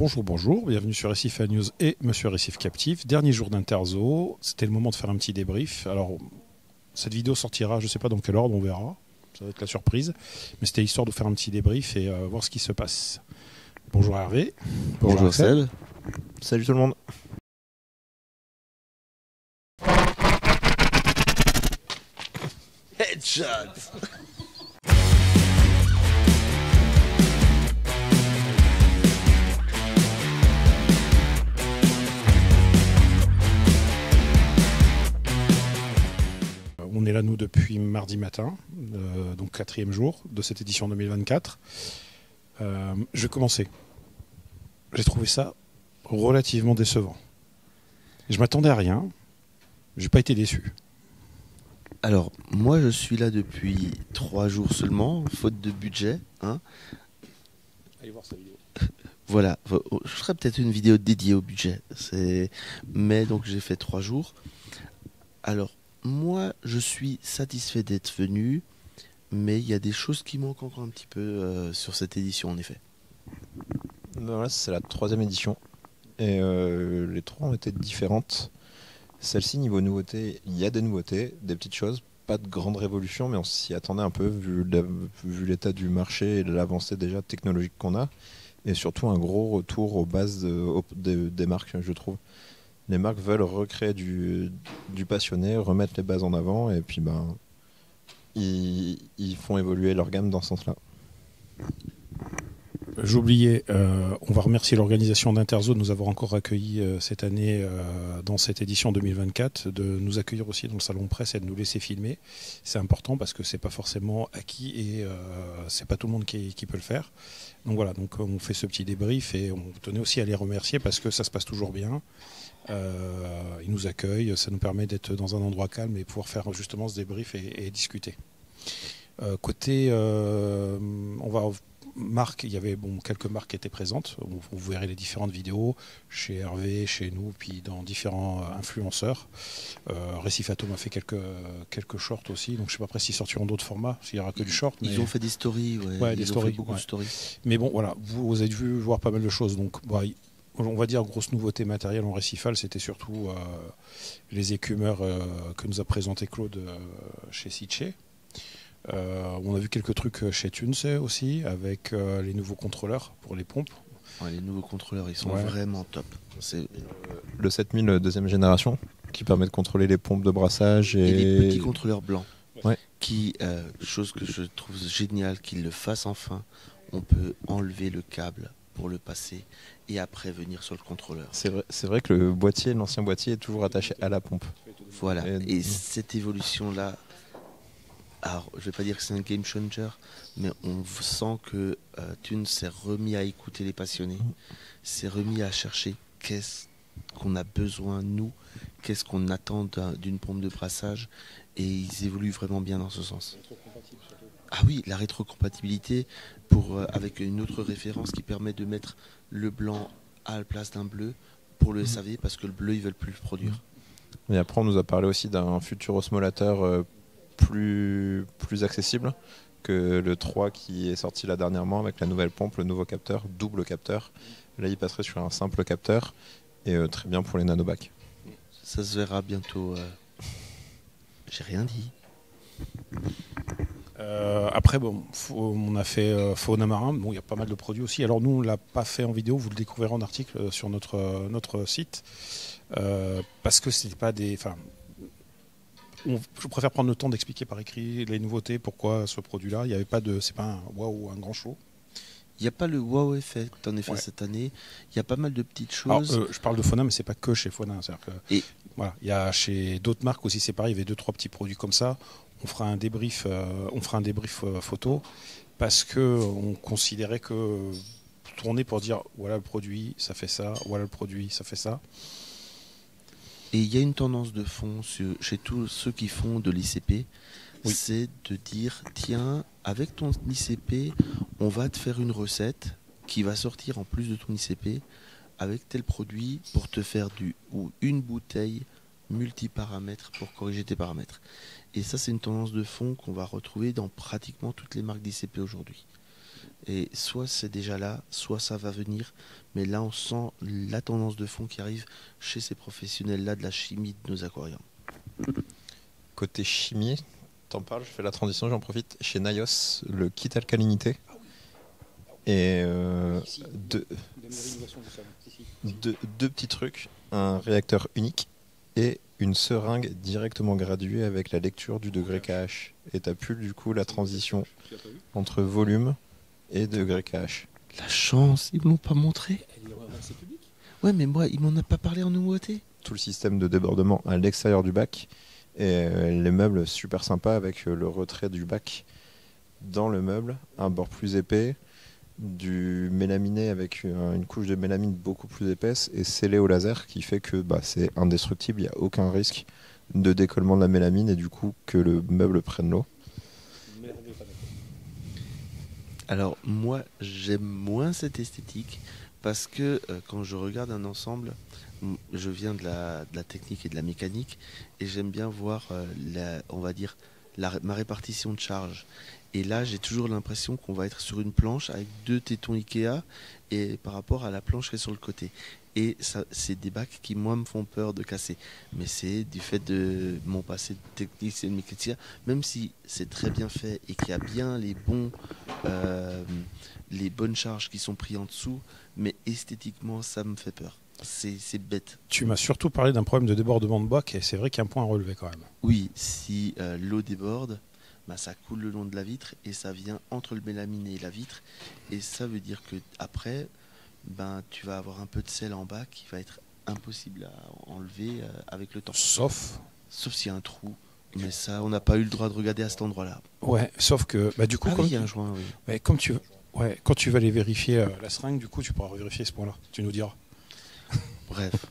Bonjour, bonjour, bienvenue sur Récif News et Monsieur Récif Captif. Dernier jour d'Interzo, c'était le moment de faire un petit débrief. Alors, cette vidéo sortira, je ne sais pas dans quel ordre, on verra. Ça va être la surprise. Mais c'était histoire de faire un petit débrief et voir ce qui se passe. Bonjour Hervé. Bonjour Axel. Salut tout le monde. Headshot. On est là, nous, depuis mardi matin, donc 4e jour de cette édition 2024. Je vais commencer. J'ai trouvé ça relativement décevant. Je m'attendais à rien. J'ai pas été déçu. Alors, moi je suis là depuis 3 jours seulement, faute de budget. Hein. Allez voir sa vidéo. Voilà, je ferai peut-être une vidéo dédiée au budget. Mais donc j'ai fait 3 jours. Alors, moi je suis satisfait d'être venu, mais il y a des choses qui manquent encore un petit peu sur cette édition en effet. Voilà, c'est la 3e édition et les 3 ont été différentes. Celle-ci, niveau nouveauté, il y a des nouveautés, des petites choses, pas de grande révolution, mais on s'y attendait un peu vu l'état du marché et de l'avancée déjà technologique qu'on a, et surtout un gros retour aux bases des marques, je trouve. Les marques veulent recréer du passionné, remettre les bases en avant, et puis ils font évoluer leur gamme dans ce sens-là. J'oubliais, on va remercier l'organisation d'Interzo de nous avoir encore accueillis cette année dans cette édition 2024, de nous accueillir aussi dans le salon presse et de nous laisser filmer. C'est important parce que c'est pas forcément acquis et c'est pas tout le monde qui peut le faire. Donc voilà, donc on fait ce petit débrief et on tenait aussi à les remercier parce que ça se passe toujours bien. Ils nous accueillent, ça nous permet d'être dans un endroit calme et pouvoir faire justement ce débrief et discuter. Côté, on va marques, il y avait quelques marques qui étaient présentes. Vous verrez les différentes vidéos chez Hervé, chez nous, puis dans différents influenceurs. Récif Atom a fait quelques shorts aussi, donc je ne sais pas après s'ils sortiront d'autres formats, s'il n'y aura que du short. Ils ont fait des stories, des ils stories, ont fait beaucoup de stories. Mais bon, voilà, vous avez vu voir pas mal de choses. Donc, on va dire grosse nouveauté matérielle en récifal, c'était surtout les écumeurs que nous a présenté Claude chez Sitché. On a vu quelques trucs chez Tunes aussi, avec les nouveaux contrôleurs pour les pompes. Ouais, les nouveaux contrôleurs, ils sont vraiment top. Le 7000 2e génération, qui permet de contrôler les pompes de brassage. Et les petits contrôleurs blancs. Ouais. Chose que je trouve géniale qu'ils le fassent enfin. On peut enlever le câble pour le passer et après venir sur le contrôleur. C'est vrai que l'ancien boîtier est toujours attaché à la pompe. Voilà, et cette évolution-là, alors, je ne vais pas dire que c'est un game changer, mais on sent que Thune s'est remis à écouter les passionnés, s'est remis à chercher qu'est-ce qu'on a besoin, nous, qu'est-ce qu'on attend d'une pompe de brassage, et ils évoluent vraiment bien dans ce sens. Ah oui, la rétrocompatibilité avec une autre référence qui permet de mettre le blanc à la place d'un bleu pour le SAV, parce que le bleu, ils ne veulent plus le produire. Et après, on nous a parlé aussi d'un futur osmolateur plus accessible que le 3 qui est sorti là dernièrement avec la nouvelle pompe, le nouveau capteur, double capteur. Là, il passerait sur un simple capteur et très bien pour les nanobacs. Ça se verra bientôt. J'ai rien dit. Après, on a fait Fauna Marin. Bon, il y a pas mal de produits aussi. Alors nous, on ne l'a pas fait en vidéo. Vous le découvrirez en article sur notre site. Parce que c'était pas des... je préfère prendre le temps d'expliquer par écrit les nouveautés, pourquoi ce produit-là. Il n'y avait pas de... C'est pas un waouh, un grand show. Il n'y a pas le wow effect en effet cette année. Il y a pas mal de petites choses. Alors, je parle de Fauna, mais c'est pas que chez Fauna. Voilà, il y a chez d'autres marques aussi, c'est pareil. Il y avait 2-3 petits produits comme ça. On fera un débrief, photo parce que on considérait que tourner pour dire voilà le produit, ça fait ça. Voilà le produit, ça fait ça. Et il y a une tendance de fond chez tous ceux qui font de l'ICP, c'est de dire tiens, avec ton ICP, on va te faire une recette qui va sortir en plus de ton ICP avec tel produit pour te faire une bouteille multiparamètres pour corriger tes paramètres. Et ça, c'est une tendance de fond qu'on va retrouver dans pratiquement toutes les marques d'ICP aujourd'hui. Et soit c'est déjà là, soit ça va venir. Mais là, on sent la tendance de fond qui arrive chez ces professionnels-là de la chimie de nos aquariums. Côté chimie, t'en parles, je fais la transition, j'en profite. Chez Naios, le kit alcalinité. Et deux petits trucs. Un réacteur unique et une seringue directement graduée avec la lecture du degré KH. Et t'as plus du coup la transition entre volume et degré KH. La chance, ils me l'ont pas montré. Ouais, mais moi, ils m'en ont pas parlé en nouveauté. Tout le système de débordement à l'extérieur du bac et les meubles super sympas avec le retrait du bac dans le meuble, un bord plus épais, du mélaminé avec une couche de mélamine beaucoup plus épaisse et scellé au laser qui fait que c'est indestructible, il n'y a aucun risque de décollement de la mélamine et du coup que le meuble prenne l'eau. Alors moi j'aime moins cette esthétique parce que quand je regarde un ensemble, je viens de la technique et de la mécanique et j'aime bien voir on va dire ma répartition de charge. Et là j'ai toujours l'impression qu'on va être sur une planche avec 2 tétons Ikea et par rapport à la planche qui est sur le côté. Et ça, c'est des bacs qui moi me font peur de casser. Mais c'est du fait de mon passé de technicien et de mécanicien, même si c'est très bien fait et qu'il y a bien les bonnes charges qui sont prises en dessous, mais esthétiquement ça me fait peur. C'est bête. Tu m'as surtout parlé d'un problème de débordement de bac et c'est vrai qu'il y a un point à relever quand même. Oui, si l'eau déborde, ça coule le long de la vitre et ça vient entre le mélaminé et la vitre. Et ça veut dire que après, tu vas avoir un peu de sel en bas qui va être impossible à enlever avec le temps. Sauf s'il y a un trou. Mais ça, on n'a pas eu le droit de regarder à cet endroit-là. Ouais, sauf que du coup, il y a un joint, oui. Ouais, quand tu vas aller vérifier la seringue, du coup, tu pourras vérifier ce point-là. Tu nous diras. Bref.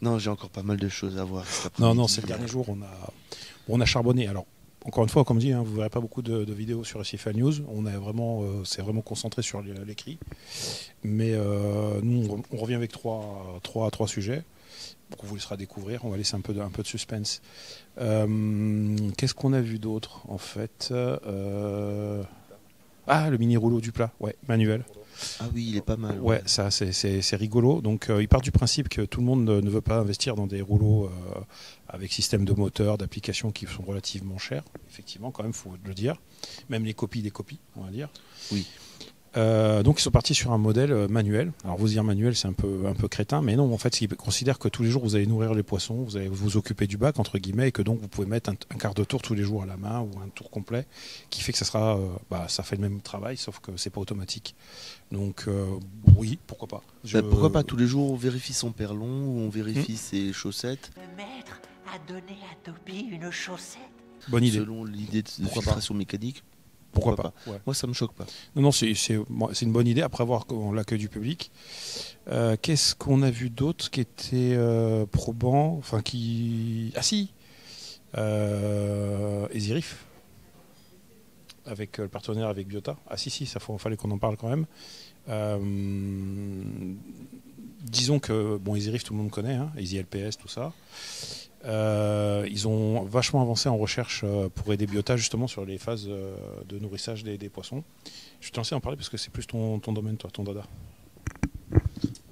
Non, j'ai encore pas mal de choses à voir. Non, c'est le dernier jour. On a charbonné. Alors, encore une fois, comme dit, vous ne verrez pas beaucoup de vidéos sur SFA News. C'est vraiment concentré sur l'écrit. Mais nous, on revient avec trois sujets. On vous laissera découvrir. On va laisser un peu de suspense. Qu'est-ce qu'on a vu d'autre, en fait le mini rouleau du plat, manuel. Ah oui, il est pas mal. Ouais, ça c'est rigolo. Donc il part du principe que tout le monde ne veut pas investir dans des rouleaux avec système de moteur, d'applications qui sont relativement chers. Effectivement, quand même, faut le dire. Même les copies des copies, on va dire. Oui. Donc ils sont partis sur un modèle manuel. Alors vous dire manuel, c'est un peu crétin, mais non, en fait, ils considèrent que tous les jours vous allez nourrir les poissons, vous allez vous occuper du bac entre guillemets, et que donc vous pouvez mettre un quart de tour tous les jours à la main ou un tour complet, qui fait que ça sera, ça fait le même travail, sauf que c'est pas automatique. Donc oui, pourquoi pas. Pourquoi pas tous les jours on vérifie son perlon ou on vérifie ses chaussettes. Le maître a donné à Toby une chaussette. Bonne idée. Selon l'idée de filtration mécanique. Pourquoi pas. Ouais. Moi, ça me choque pas. Non, c'est une bonne idée après avoir l'accueil du public. Qu'est-ce qu'on a vu d'autre qui était probant, enfin qui... Ah si Esirif, avec le partenaire avec Biota. Ah si, ça fallait qu'on en parle quand même. Disons que, Esirif, tout le monde connaît, Easy LPS, tout ça. Ils ont vachement avancé en recherche pour aider Biota justement sur les phases de nourrissage des poissons. Je te laisse en parler parce que c'est plus ton domaine, toi, ton dada.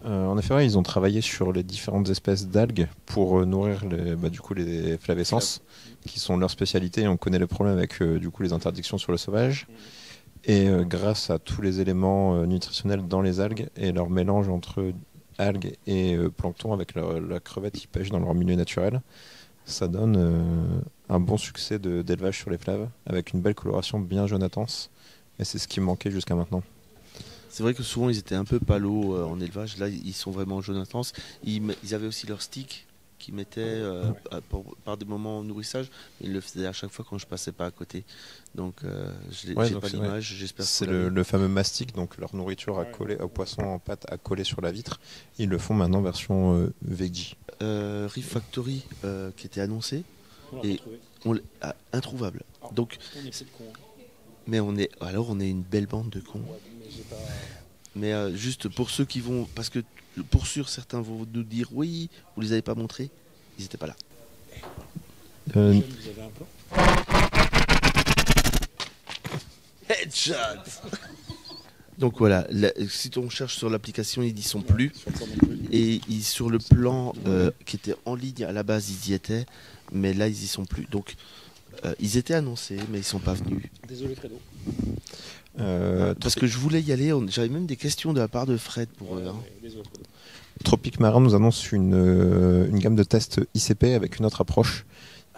En effet, ils ont travaillé sur les différentes espèces d'algues pour nourrir les flavescences, qui sont leur spécialité. Et on connaît le problème avec les interdictions sur le sauvage. Et grâce à tous les éléments nutritionnels dans les algues et leur mélange entre algues et plancton avec la crevette qui pêche dans leur milieu naturel, ça donne un bon succès d'élevage sur les flaves avec une belle coloration bien jaune intense, et c'est ce qui manquait jusqu'à maintenant. C'est vrai que souvent ils étaient un peu palos en élevage, là ils sont vraiment jaune intense. Ils avaient aussi leur stick qu'ils mettaient par des moments en nourrissage, ils le faisaient à chaque fois quand je passais pas à côté. Donc j'ai pas l'image, j'espère que c'est le fameux mastic, donc leur nourriture à coller au poisson en pâte à coller sur la vitre. Ils le font maintenant version veggie. Reef Factory qui était annoncé et introuvable. Donc mais on est une belle bande de cons. Mais juste pour ceux qui vont, parce que pour sûr certains vont nous dire oui, vous les avez pas montrés, ils étaient pas là. Vous avez un plan ? Headshot. Donc voilà, si on cherche sur l'application, ils n'y sont plus. Et sur le plan qui était en ligne, à la base, ils y étaient. Mais là, ils y sont plus. Donc, ils étaient annoncés, mais ils sont pas venus. Désolé, Fredo. Parce que je voulais y aller. J'avais même des questions de la part de Fred pour eux. Hein. Désolé, Fredo. Tropic Marin nous annonce une gamme de tests ICP avec une autre approche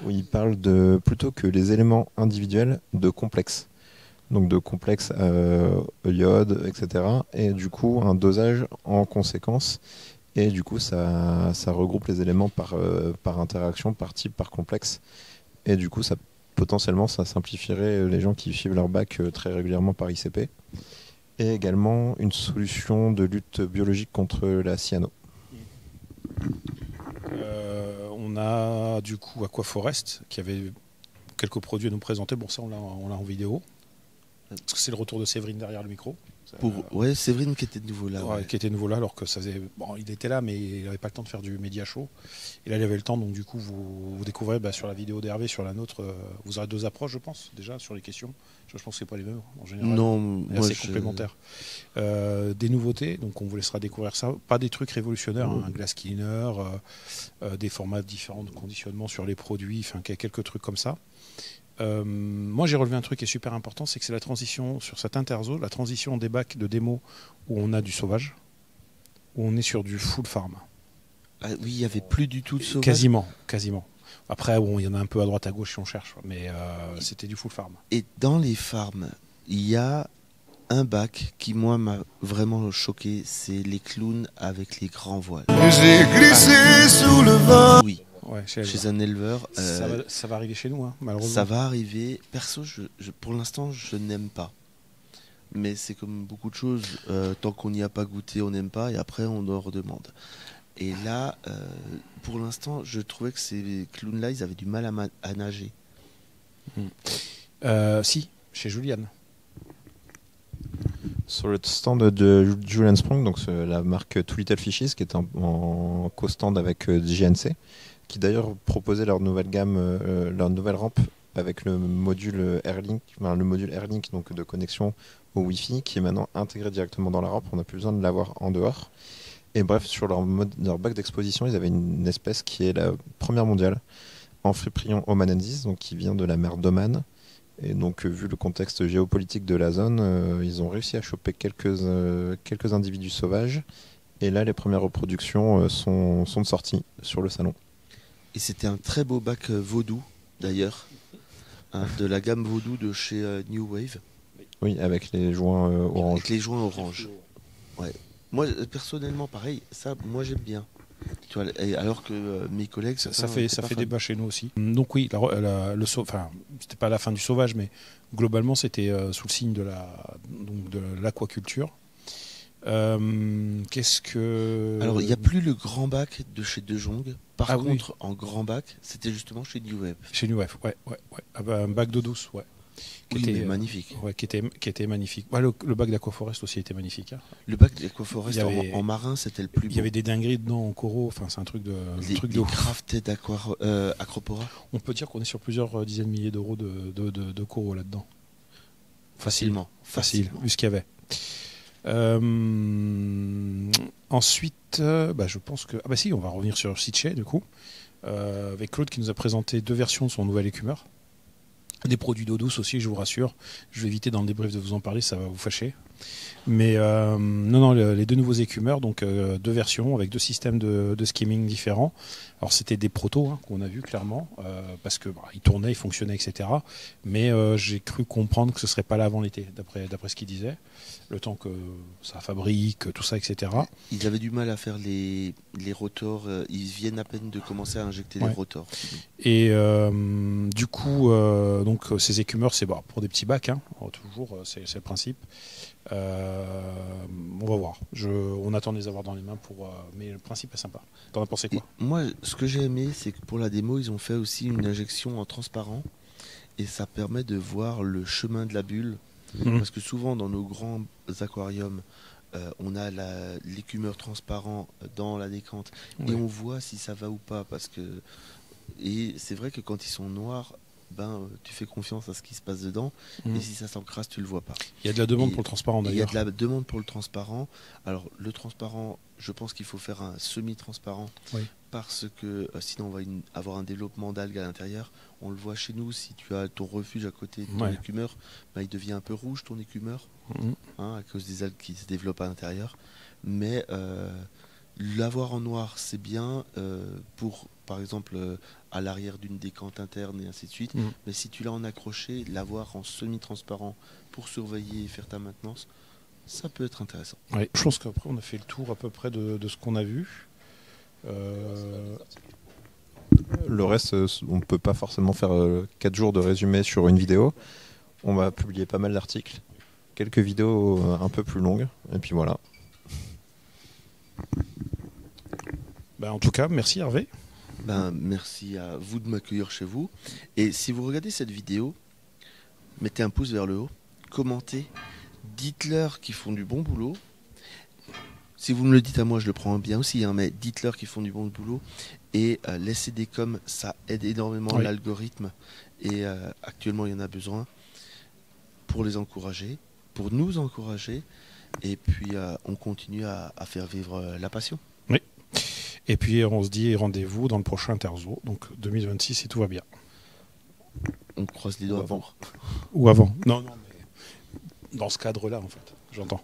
où il parle de plutôt que les éléments individuels de complexes. Donc de complexes iode, etc. Et du coup un dosage en conséquence. Et du coup ça regroupe les éléments par interaction, par type, par complexe. Et du coup potentiellement ça simplifierait les gens qui suivent leur bac très régulièrement par ICP. Et également une solution de lutte biologique contre la cyano. On a du coup Aquaforest qui avait quelques produits à nous présenter. Bon, ça on l'a en vidéo. Parce que c'est le retour de Séverine derrière le micro. Ouais, Séverine qui était de nouveau là. Ouais, qui était nouveau là, alors que ça faisait. Bon, il était là, mais il n'avait pas le temps de faire du média show. Et là, il avait le temps, donc du coup, vous découvrez sur la vidéo d'Hervé, sur la nôtre, vous aurez 2 approches, je pense, déjà, sur les questions. Je pense que c'est pas les mêmes en général. Non, c'est complémentaire. Des nouveautés, donc on vous laissera découvrir ça. Pas des trucs révolutionnaires, un glass cleaner, des formats différents de conditionnement sur les produits, enfin quelques trucs comme ça. Moi j'ai relevé un truc qui est super important, c'est que c'est la transition sur cet interzo, la transition des bacs de démo où on a du sauvage, où on est sur du full farm. Ah, oui, il n'y avait plus du tout de sauvage. Quasiment. Après, bon, il y en a un peu à droite à gauche si on cherche, mais c'était du full farm. Et dans les farms, il y a un bac qui, moi, m'a vraiment choqué, c'est les clowns avec les grands voiles. J'ai glissé sous le vent. Oui. Ouais, chez un éleveur. Ça va arriver chez nous, hein, malheureusement. Ça va arriver. Perso, pour l'instant, je n'aime pas. Mais c'est comme beaucoup de choses. Tant qu'on n'y a pas goûté, on n'aime pas. Et après, on en redemande. Et là, pour l'instant, je trouvais que ces clowns-là, ils avaient du mal à nager. Si, chez Juliane. Sur le stand de Julian Sprung, donc la marque Too Little Fishes, qui est en co-stand avec JNC, qui d'ailleurs proposait leur nouvelle gamme, leur nouvelle rampe avec le module Airlink, donc de connexion au Wi-Fi, qui est maintenant intégré directement dans la rampe. On n'a plus besoin de l'avoir en dehors. Et bref, sur leur bac d'exposition, ils avaient une espèce qui est la première mondiale, Amphiprion omanensis, donc qui vient de la mer d'Oman. Et donc, vu le contexte géopolitique de la zone, ils ont réussi à choper quelques individus sauvages. Et là, les premières reproductions sont de sortie sur le salon. Et c'était un très beau bac vaudou, d'ailleurs, hein, de la gamme vaudou de chez New Wave. Oui, avec les joints orange. Avec les joints orange. Ouais. Moi, personnellement, pareil, ça, moi, j'aime bien. Tu vois, alors que mes collègues, ça fait débat chez nous aussi. Donc oui, c'était pas la fin du sauvage, mais globalement c'était sous le signe de l'aquaculture. Qu'est-ce que... Alors il n'y a plus le grand bac de chez De Jong. Par contre, oui. En grand bac, c'était justement chez New Wave. Chez New Wave, ouais. Un bac d'eau douce, ouais. Qui était magnifique. Ouais, qui était magnifique. Ouais, le bac d'Aquaforest aussi était magnifique. Hein. Le bac d'Aquaforest en marin, c'était le plus beau. Il y avait des dingueries dedans en coraux, enfin c'est un truc de... Les crafted Acropora. On peut dire qu'on est sur plusieurs dizaines de milliers d'euros de coraux là-dedans. Facilement. Vu ce qu'il y avait. Ensuite, je pense que... on va revenir sur Sitché, du coup, avec Claude qui nous a présenté 2 versions de son nouvel écumeur. Des produits d'eau douce aussi, je vous rassure. Je vais éviter dans le débrief de vous en parler, ça va vous fâcher. Mais les 2 nouveaux écumeurs, donc 2 versions avec 2 systèmes de skimming différents. Alors c'était des protos qu'on a vu clairement, parce que ils tournaient, ils fonctionnaient, etc. Mais j'ai cru comprendre que ce serait pas là avant l'été, d'après ce qu'il disait. Le temps que ça fabrique, tout ça, etc. Ils avaient du mal à faire les rotors. Ils viennent à peine de commencer à injecter les rotors. Et du coup, donc ces écumeurs, c'est pour des petits bacs, toujours, c'est le principe. On va voir. On attend de les avoir dans les mains mais le principe est sympa. T'en as pensé quoi? Moi, ce que j'ai aimé, c'est que pour la démo, ils ont fait aussi une injection en transparent et ça permet de voir le chemin de la bulle. Parce que souvent, dans nos grands aquariums, on a l'écumeur transparent dans la décante et on voit si ça va ou pas. Et c'est vrai que quand ils sont noirs, tu fais confiance à ce qui se passe dedans. Mhm. Et si ça s'encrasse, tu le vois pas. Il y a de la demande Et- pour le transparent Il y a d'ailleurs. de la demande pour le transparent. Alors, le transparent, je pense qu'il faut faire un semi-transparent Oui. parce que sinon, on va avoir un développement d'algues à l'intérieur. On le voit chez nous, si tu as ton refuge à côté de ton Ouais. écumeur, il devient un peu rouge ton écumeur Mhm. à cause des algues qui se développent à l'intérieur. Mais l'avoir en noir, c'est bien pour, par exemple, à l'arrière d'une décante interne et ainsi de suite. Mhm. Mais si tu l'as en accroché, l'avoir en semi-transparent pour surveiller et faire ta maintenance, ça peut être intéressant. Ouais. Je pense qu'après on a fait le tour à peu près de ce qu'on a vu. Le reste, on ne peut pas forcément faire 4 jours de résumé sur une vidéo. On va publier pas mal d'articles, quelques vidéos un peu plus longues, et puis voilà. En tout cas, merci Hervé. Merci à vous de m'accueillir chez vous. Et si vous regardez cette vidéo, mettez un pouce vers le haut, commentez, dites-leur qu'ils font du bon boulot. Si vous me le dites à moi, je le prends bien aussi, mais dites-leur qu'ils font du bon boulot. Et laissez des coms, ça aide énormément Oui. l'algorithme. Et actuellement, il y en a besoin pour les encourager, pour nous encourager. Et puis, on continue à faire vivre la passion. Et puis on se dit rendez-vous dans le prochain Interzo, donc 2026 si tout va bien. On croise les doigts Ou avant. pour. Ou avant. Non, mais dans ce cadre-là en fait, j'entends.